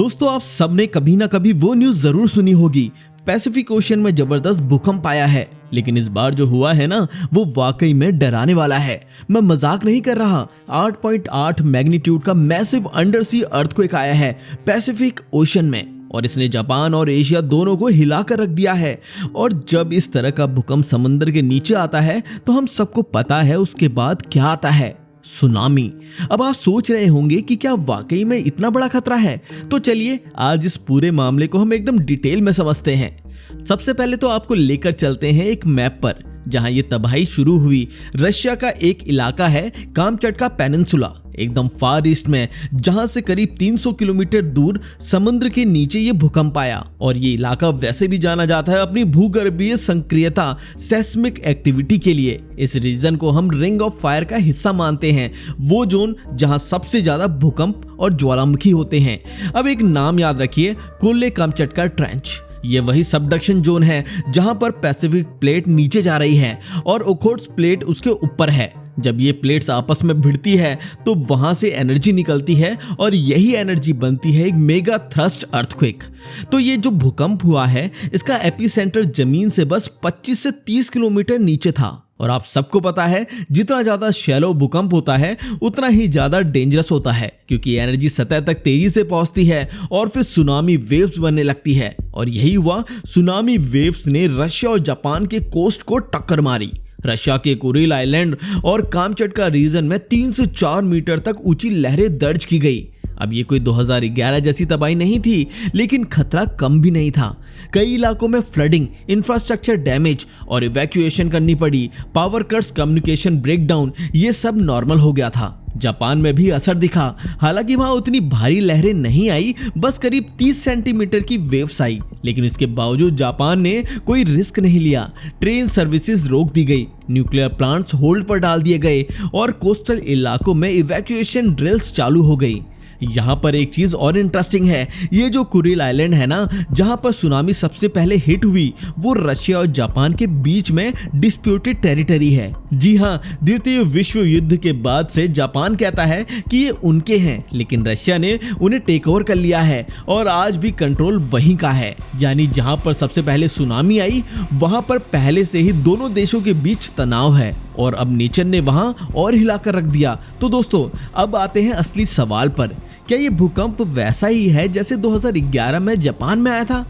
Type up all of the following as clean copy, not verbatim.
दोस्तों, आप सबने कभी ना कभी वो न्यूज जरूर सुनी होगी, पैसिफिक ओशन में जबरदस्त भूकंप आया है। लेकिन इस बार जो हुआ है ना, वो वाकई में डराने वाला है। मैं मजाक नहीं कर रहा। 8.8 मैग्नीट्यूड का मैसिव अंडर सी अर्थक्वेक आया है पैसिफिक ओशन में, और इसने जापान और एशिया दोनों को हिला कर रख दिया है। और जब इस तरह का भूकंप समंदर के नीचे आता है तो हम सबको पता है उसके बाद क्या आता है, सुनामी। अब आप सोच रहे होंगे कि क्या वाकई में इतना बड़ा खतरा है? तो चलिए आज इस पूरे मामले को हम एकदम डिटेल में समझते हैं। सबसे पहले तो आपको लेकर चलते हैं एक मैप पर, जहां ये तबाही शुरू हुई। रशिया का एक इलाका है कामचटका पेनिनसुला, एकदम फार ईस्ट में, जहां से करीब 300 किलोमीटर दूर समुद्र के नीचे ये भूकंप आया। और ये इलाका वैसे भी जाना जाता है अपनी भूगर्भीय संक्रियता, सेस्मिक एक्टिविटी के लिए। इस रीजन को हम रिंग ऑफ फायर का हिस्सा मानते हैं, वो जोन जहां सबसे ज्यादा भूकंप और ज्वालामुखी होते हैं। अब एक नाम याद रखिए, कुल्ले कामचटका ट्रेंच। ये वही सबडक्शन जोन है जहां पर पैसिफिक प्लेट नीचे जा रही है और ओखोट्स प्लेट उसके ऊपर है। जब ये प्लेट्स आपस में भिड़ती है तो वहां से एनर्जी निकलती है और यही एनर्जी बनती है एक मेगा थ्रस्ट अर्थक्वेक। तो ये जो भूकंप हुआ है, इसका एपिसेंटर जमीन से बस 25 से 30 किलोमीटर नीचे था। और आप सबको पता है, जितना ज्यादा शैलो भूकंप होता है उतना ही ज्यादा डेंजरस होता है, क्योंकि एनर्जी सतह तक तेजी से पहुंचती है और फिर सुनामी वेव्स बनने लगती है। और यही हुआ, सुनामी वेव्स ने रशिया और जापान के कोस्ट को टक्कर मारी। रशिया के कुरिल आइलैंड और कामचटका रीजन में 3 से 4 मीटर तक ऊंची लहरें दर्ज की गई। अब ये कोई 2011 जैसी तबाही नहीं थी, लेकिन खतरा कम भी नहीं था। कई इलाकों में फ्लडिंग, इंफ्रास्ट्रक्चर डैमेज और इवैक्यूएशन करनी पड़ी। पावर कट्स, कम्युनिकेशन ब्रेकडाउन, ये सब नॉर्मल हो गया था। जापान में भी असर दिखा, हालांकि वहां उतनी भारी लहरें नहीं आई, बस करीब 30 सेंटीमीटर की वेव्स आई। लेकिन इसके बावजूद जापान ने कोई रिस्क नहीं लिया। ट्रेन सर्विसेज रोक दी गई, न्यूक्लियर प्लांट्स होल्ड पर डाल दिए गए और कोस्टल इलाकों में इवैक्यूएशन ड्रिल्स चालू हो गई। यहाँ पर एक चीज और इंटरेस्टिंग है, ये जो कुरिल आइलैंड है ना, जहाँ पर सुनामी सबसे पहले हिट हुई, वो रशिया और जापान के बीच में डिस्प्यूटेड टेरिटरी है। जी हाँ, द्वितीय विश्व युद्ध के बाद से जापान कहता है कि ये उनके हैं, लेकिन रशिया ने उन्हें टेक ओवर कर लिया है और आज भी कंट्रोल वहीं का है। यानी जहाँ पर सबसे पहले सुनामी आई, वहां पर पहले से ही दोनों देशों के बीच तनाव है और अब नेचर ने वहां और हिलाकर रख दिया। तो दोस्तों, अब आते हैं असली सवाल पर, क्या ये भूकंप वैसा ही है जैसे 2011 में जापान में आया था?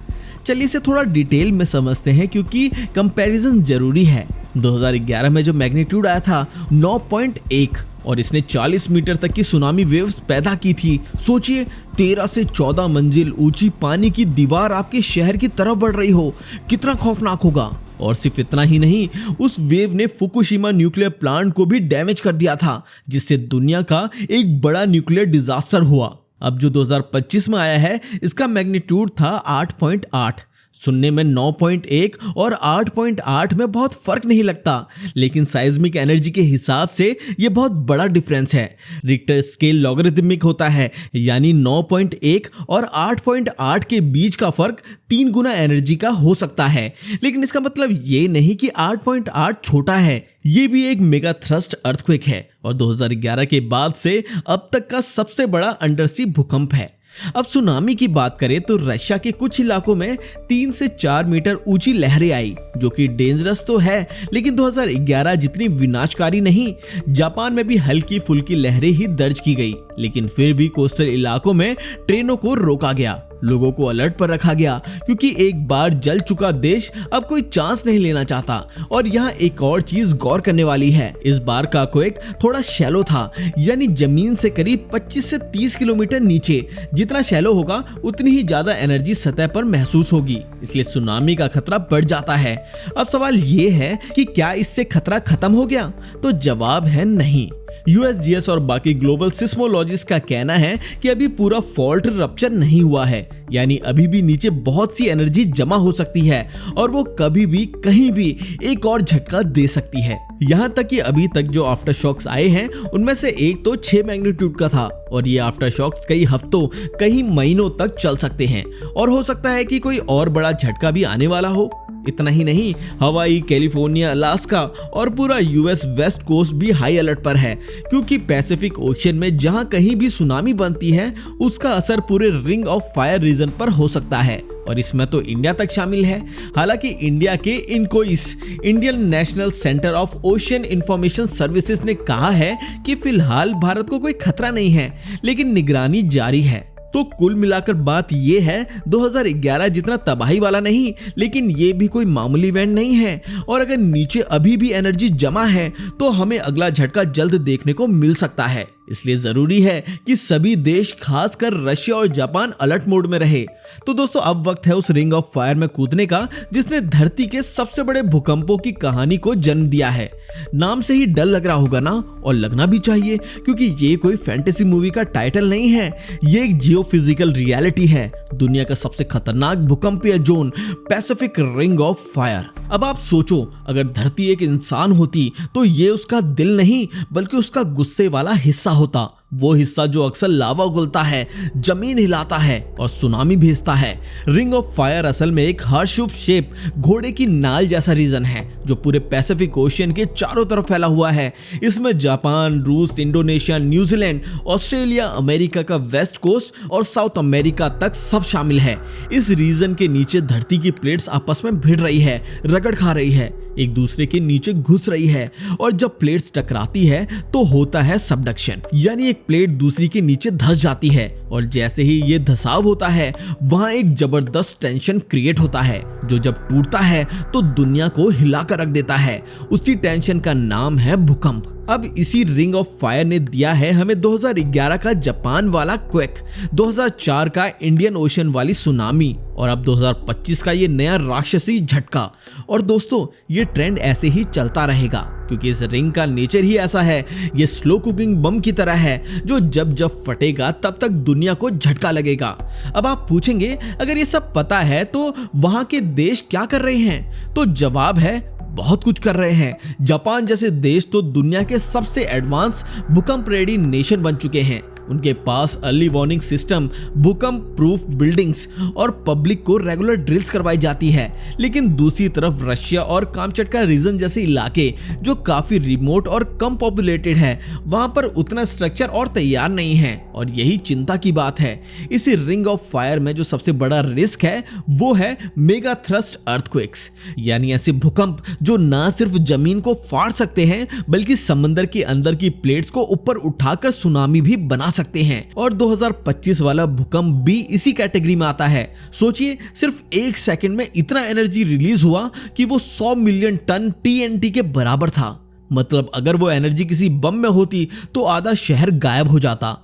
चलिए इसे थोड़ा डिटेल में समझते हैं, क्योंकि कंपैरिजन जरूरी है। 2011 में जो मैग्नीट्यूड आया था 9.1 और इसने 40 मीटर तक की सुनामी वेव्स पैदा की थी। सोचिए, 13 से 14 मंजिल ऊंची पानी की दीवार आपके शहर की तरफ बढ़ रही हो, कितना खौफनाक होगा। और सिर्फ इतना ही नहीं, उस वेव ने फुकुशिमा न्यूक्लियर प्लांट को भी डैमेज कर दिया था, जिससे दुनिया का एक बड़ा न्यूक्लियर डिजास्टर हुआ। अब जो 2025 में आया है, इसका मैग्नीट्यूड था 8.8। सुनने में 9.1 और 8.8 में बहुत फर्क नहीं लगता, लेकिन साइज्मिक एनर्जी के हिसाब से ये बहुत बड़ा डिफरेंस है। रिक्टर स्केल लॉगरिथमिक होता है, यानी 9.1 और 8.8 के बीच का फर्क 3 गुना एनर्जी का हो सकता है। लेकिन इसका मतलब ये नहीं कि 8.8 छोटा है, ये भी एक मेगा थ्रस्ट अर्थक्वेक है और 2011 के बाद से अब तक का सबसे बड़ा अंडरसी भूकंप है। अब सुनामी की बात करें तो रशिया के कुछ इलाकों में 3 से 4 मीटर ऊंची लहरें आई, जो कि डेंजरस तो है, लेकिन 2011 जितनी विनाशकारी नहीं। जापान में भी हल्की फुल्की लहरें ही दर्ज की गई, लेकिन फिर भी कोस्टल इलाकों में ट्रेनों को रोका गया, लोगों को अलर्ट पर रखा गया, क्योंकि एक बार जल चुका देश अब कोई चांस नहीं लेना चाहता। और यहाँ एक और चीज गौर करने वाली है, इस बार का क्वेक थोड़ा शैलो था, यानी जमीन से करीब 25 से 30 किलोमीटर नीचे। जितना शैलो होगा उतनी ही ज्यादा एनर्जी सतह पर महसूस होगी, इसलिए सुनामी का खतरा बढ़ जाता है। अब सवाल ये है कि क्या इससे खतरा खत्म हो गया? तो जवाब है नहीं। USGS और बाकी ग्लोबल सिस्मोलॉजिस्ट का कहना है कि अभी पूरा फॉल्ट रप्चर नहीं हुआ है, यानी अभी भी नीचे बहुत सी एनर्जी जमा हो सकती है और वो कभी भी कहीं भी एक और झटका दे सकती है। यहाँ तक कि अभी तक जो आफ्टर शॉक्स आए हैं उनमें से एक तो 6 मैग्नीट्यूड का था और ये आफ्टर शॉक्स कई हफ्तों कई महीनों तक चल सकते हैं और हो सकता है कि कोई और बड़ा झटका भी आने वाला हो। इतना ही नहीं, हवाई, कैलिफोर्निया, अलास्का और पूरा यूएस वेस्ट कोस्ट भी हाई अलर्ट पर है क्योंकि पैसिफिक ओशन में जहां कहीं भी सुनामी बनती है उसका असर पूरे रिंग ऑफ फायर रीजन पर हो सकता है और इसमें तो इंडिया तक शामिल है। हालांकि इंडिया के INCOIS Indian National Centre of Ocean Information Services ने कहा है कि फिलहाल भारत को कोई खतरा नहीं है, लेकिन निगरानी जारी है। तो कुल मिलाकर बात ये है 2011 जितना तबाही वाला नहीं, लेकिन ये भी कोई मामूली इवेंट नहीं है और अगर नीचे अभी भी एनर्जी जमा है तो हमें अगला झटका जल्द देखने को मिल सकता है। इसलिए जरूरी है कि सभी देश खासकर रशिया और जापान अलर्ट मोड में रहे। तो दोस्तों अब वक्त है उस रिंग ऑफ फायर में कूदने का जिसने धरती के सबसे बड़े भूकंपों की कहानी को जन्म दिया है। नाम से ही डर लग रहा होगा ना, और लगना भी चाहिए क्योंकि ये कोई फैंटेसी मूवी का टाइटल नहीं है, ये एक जियोफिजिकल रियलिटी है। दुनिया का सबसे खतरनाक भूकंपीय zone Pacific ring of fire. अब आप सोचो, अगर धरती एक इंसान होती तो ये उसका दिल नहीं बल्कि उसका गुस्से वाला हिस्सा होता, वो हिस्सा जो अक्सर लावा उगलता है, जमीन हिलाता है और सुनामी भेजता है। रिंग ऑफ फायर असल में एक हार्ट शेप घोड़े की नाल जैसा रीजन है जो पूरे पैसिफिक ओशियन के चारों तरफ फैला हुआ है। इसमें जापान, रूस, इंडोनेशिया, न्यूजीलैंड, ऑस्ट्रेलिया, अमेरिका का वेस्ट कोस्ट और साउथ अमेरिका तक सब शामिल है। इस रीजन के नीचे धरती की प्लेट्स आपस में भिड़ रही है, रगड़ खा रही है, एक दूसरे के नीचे घुस रही है और जब प्लेट्स टकराती है तो होता है सबडक्शन, यानी एक प्लेट दूसरी के नीचे धंस जाती है और जैसे ही ये धसाव होता है वहां एक जबरदस्त टेंशन क्रिएट होता है जो जब टूटता है तो दुनिया को हिलाकर रख देता है। उसी टेंशन का नाम है भूकंप। अब इसी रिंग ऑफ फायर ने दिया है हमें 2011 का जापान वाला क्वेक, 2004 का इंडियन ओशन वाली सुनामी और अब 2025 का ये नया राक्षसी झटका। और दोस्तों ये ट्रेंड ऐसे ही चलता रहेगा क्योंकि इस रिंग का नेचर ही ऐसा है। ये स्लो कुकिंग बम की तरह है जो जब जब फटेगा तब तक दुनिया को झटका लगेगा। अब आप पूछेंगे अगर ये सब पता है तो वहां के देश क्या कर रहे हैं, तो जवाब है बहुत कुछ कर रहे हैं। जापान जैसे देश तो दुनिया के सबसे एडवांस भूकंप रेडी नेशन बन चुके हैं। उनके पास अर्ली वार्निंग सिस्टम, भूकंप प्रूफ बिल्डिंग्स और पब्लिक को रेगुलर ड्रिल्स करवाई जाती है। लेकिन दूसरी तरफ रशिया और कामचटका रीजन जैसे इलाके जो काफी रिमोट और कम पॉपुलेटेड है, वहां पर उतना स्ट्रक्चर और तैयार नहीं है और यही चिंता की बात है। इसी रिंग ऑफ फायर में जो सबसे बड़ा रिस्क है वो है मेगा थ्रस्ट अर्थक्वेक्स, यानी ऐसे भूकंप जो ना सिर्फ जमीन को फाड़ सकते हैं बल्कि समंदर के अंदर की प्लेट्स को ऊपर उठाकर सुनामी भी बना सकते हैं। और 2025 वाला भूकंप भी इसी कैटेगरी में आता है। सोचिए सिर्फ 1 सेकंड में इतना एनर्जी रिलीज हुआ कि वो 100 मिलियन टन TNT के बराबर था। मतलब अगर वो एनर्जी किसी बम में होती तो आधा शहर गायब हो जाता।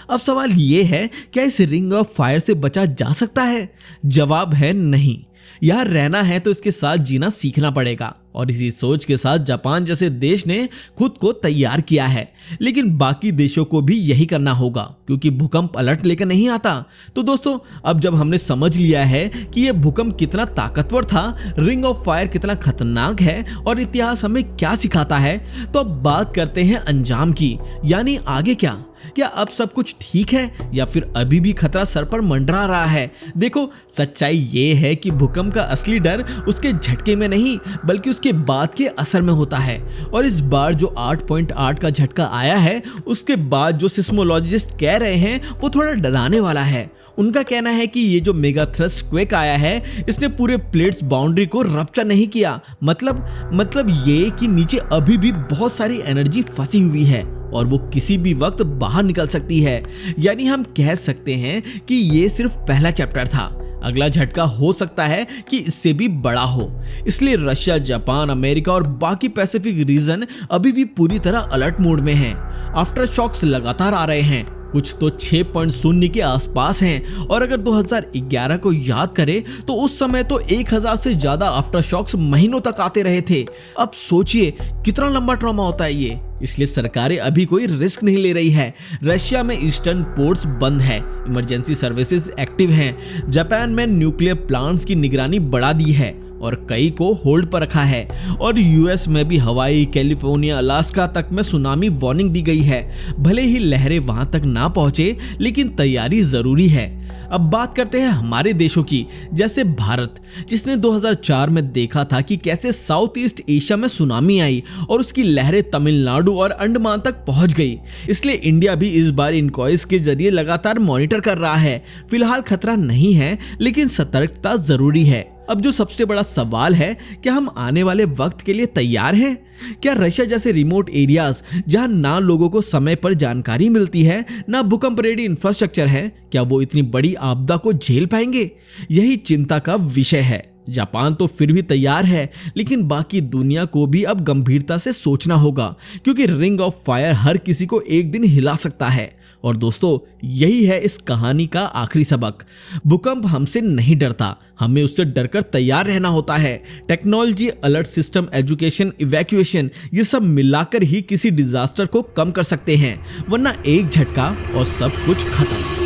अब सवाल ये है, क्या इस रिंग ऑफ फायर से बचा जा सकता है? जवाब है नहीं। यहाँ रहना है तो इसके साथ जीना सीखना पड़ेगा और इसी सोच के साथ जापान जैसे देश ने खुद को तैयार किया है। लेकिन बाकी देशों को भी यही करना होगा क्योंकि भूकंप अलर्ट लेकर नहीं आता। तो दोस्तों अब जब हमने समझ लिया है कि यह भूकंप कितना ताकतवर था, रिंग ऑफ फायर कितना खतरनाक है और इतिहास हमें क्या सिखाता है, तो अब बात करते हैं अंजाम की, यानी आगे क्या। क्या अब सब कुछ ठीक है या फिर अभी भी खतरा सर पर मंडरा रहा है? देखो सच्चाई ये है कि भूकंप का असली डर उसके झटके में नहीं बल्कि उसके बाद के असर में होता है। और इस बार जो 8.8 का झटका आया है उसके बाद जो सिस्मोलॉजिस्ट कह रहे हैं वो थोड़ा डराने वाला है। उनका कहना है कि ये जो मेगा थ्रस्ट क्वेक आया है इसने पूरे प्लेट्स बाउंड्री को रप्चर नहीं किया। मतलब ये कि नीचे अभी भी बहुत सारी एनर्जी फंसी हुई है और वो किसी भी वक्त बाहर निकल सकती है। यानी हम कह सकते हैं कि ये सिर्फ पहला चैप्टर था, अगला झटका हो सकता है कि इससे भी बड़ा हो। इसलिए रशिया, जापान, अमेरिका और बाकी पैसिफिक रीजन अभी भी पूरी तरह अलर्ट मोड में हैं। आफ्टर शॉक्स लगातार आ रहे हैं, कुछ तो 6.0 के आसपास हैं। और अगर 2011 को याद करें तो उस समय तो 1000 से ज्यादा आफ्टर शॉक्स महीनों तक आते रहे थे। अब सोचिए कितना लंबा ट्रॉमा होता है ये। इसलिए सरकारें अभी कोई रिस्क नहीं ले रही है। रशिया में ईस्टर्न पोर्ट्स बंद है, इमरजेंसी सर्विसेज एक्टिव हैं। जापान में न्यूक्लियर प्लांट्स की निगरानी बढ़ा दी है और कई को होल्ड पर रखा है। और यूएस में भी हवाई, कैलिफोर्निया, अलास्का तक में सुनामी वार्निंग दी गई है। भले ही लहरें वहां तक ना पहुंचे, लेकिन तैयारी जरूरी है। अब बात करते हैं हमारे देशों की, जैसे भारत, जिसने 2004 में देखा था कि कैसे साउथ ईस्ट एशिया में सुनामी आई और उसकी लहरें तमिलनाडु और अंडमान तक पहुंच गई। इसलिए इंडिया भी इस बार इनक्वायरीज के जरिए लगातार मॉनिटर कर रहा है। फिलहाल खतरा नहीं है, लेकिन सतर्कता जरूरी है। अब जो सबसे बड़ा सवाल है, क्या हम आने वाले वक्त के लिए तैयार हैं? क्या रशिया जैसे रिमोट एरियाज, जहां ना लोगों को समय पर जानकारी मिलती है, ना भूकंप रेडी इंफ्रास्ट्रक्चर है, क्या वो इतनी बड़ी आपदा को झेल पाएंगे? यही चिंता का विषय है। जापान तो फिर भी तैयार है, लेकिन बाकी दुनिया को भी अब गंभीरता से सोचना होगा, क्योंकि रिंग ऑफ फायर हर किसी को एक दिन हिला सकता है। और दोस्तों, यही है इस कहानी का आखिरी सबक। भूकंप हमसे नहीं डरता, हमें उससे डरकर तैयार रहना होता है। Technology, alert system, education, evacuation, ये सब मिलाकर ही किसी डिजास्टर को कम कर सकते हैं, वरना एक झटका और सब कुछ खत्म।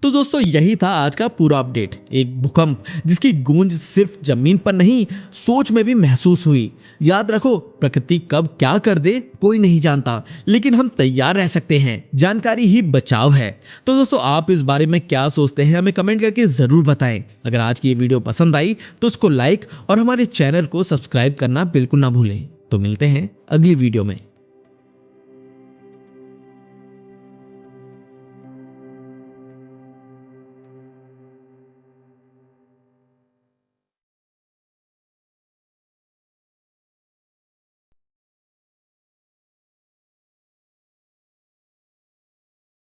तो दोस्तों, यही था आज का पूरा अपडेट। एक भूकंप जिसकी गूंज सिर्फ जमीन पर नहीं, सोच में भी महसूस हुई। याद रखो, प्रकृति कब क्या कर दे कोई नहीं जानता, लेकिन हम तैयार रह सकते हैं। जानकारी ही बचाव है। तो दोस्तों, आप इस बारे में क्या सोचते हैं, हमें कमेंट करके जरूर बताएं। अगर आज की ये वीडियो पसंद आई तो उसको लाइक और हमारे चैनल को सब्सक्राइब करना बिल्कुल ना भूलें। तो मिलते हैं अगली वीडियो में।